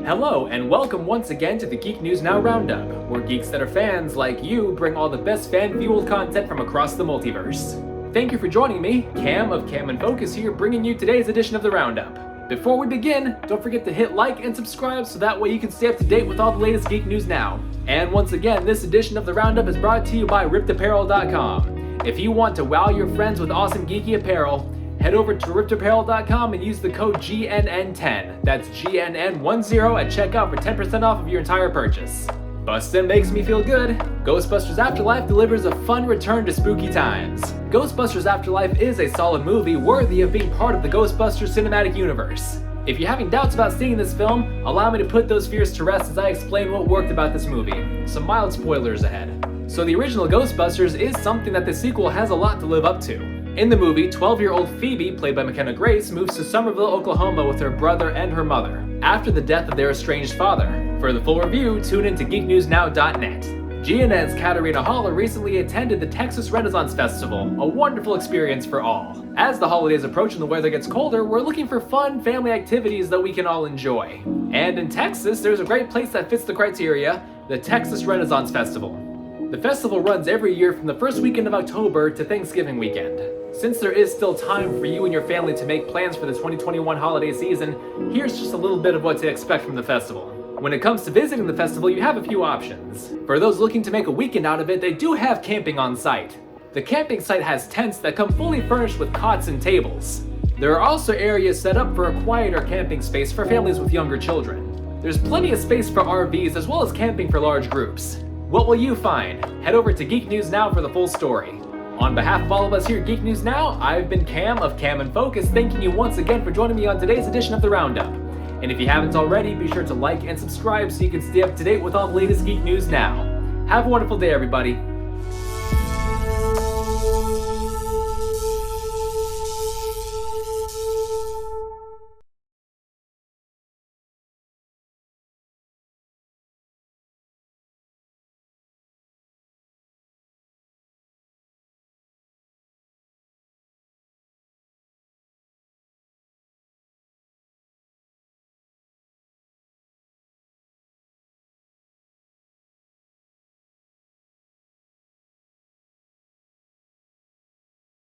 Hello, and welcome once again to the Geek News Now Roundup, where geeks that are fans like you bring all the best fan-fueled content from across the multiverse. Thank you for joining me, Cam of Cam and Focus here, bringing you today's edition of the Roundup. Before we begin, don't forget to hit like and subscribe so that way you can stay up to date with all the latest Geek News Now. And once again, this edition of the Roundup is brought to you by RippedApparel.com. If you want to wow your friends with awesome geeky apparel, head over to RippedApparel.com and use the code GNN10. That's GNN10 at checkout for 10% off of your entire purchase. Bustin' makes me feel good. Ghostbusters Afterlife delivers a fun return to spooky times. Ghostbusters Afterlife is a solid movie worthy of being part of the Ghostbusters cinematic universe. If you're having doubts about seeing this film, allow me to put those fears to rest as I explain what worked about this movie. Some mild spoilers ahead. So the original Ghostbusters is something that the sequel has a lot to live up to. In the movie, 12-year-old Phoebe, played by McKenna Grace, moves to Somerville, Oklahoma with her brother and her mother, after the death of their estranged father. For the full review, tune in to geeknewsnow.net. GNN's Katarina Haller recently attended the Texas Renaissance Festival, a wonderful experience for all. As the holidays approach and the weather gets colder, we're looking for fun family activities that we can all enjoy. And in Texas, there's a great place that fits the criteria, the Texas Renaissance Festival. The festival runs every year from the first weekend of October to Thanksgiving weekend. Since there is still time for you and your family to make plans for the 2021 holiday season, here's just a little bit of what to expect from the festival. When it comes to visiting the festival, you have a few options. For those looking to make a weekend out of it, they do have camping on site. The camping site has tents that come fully furnished with cots and tables. There are also areas set up for a quieter camping space for families with younger children. There's plenty of space for RVs as well as camping for large groups. What will you find? Head over to Geek News Now for the full story. On behalf of all of us here at Geek News Now, I've been Cam of Cam and Focus, thanking you once again for joining me on today's edition of the Roundup. And if you haven't already, be sure to like and subscribe so you can stay up to date with all the latest Geek News Now. Have a wonderful day, everybody.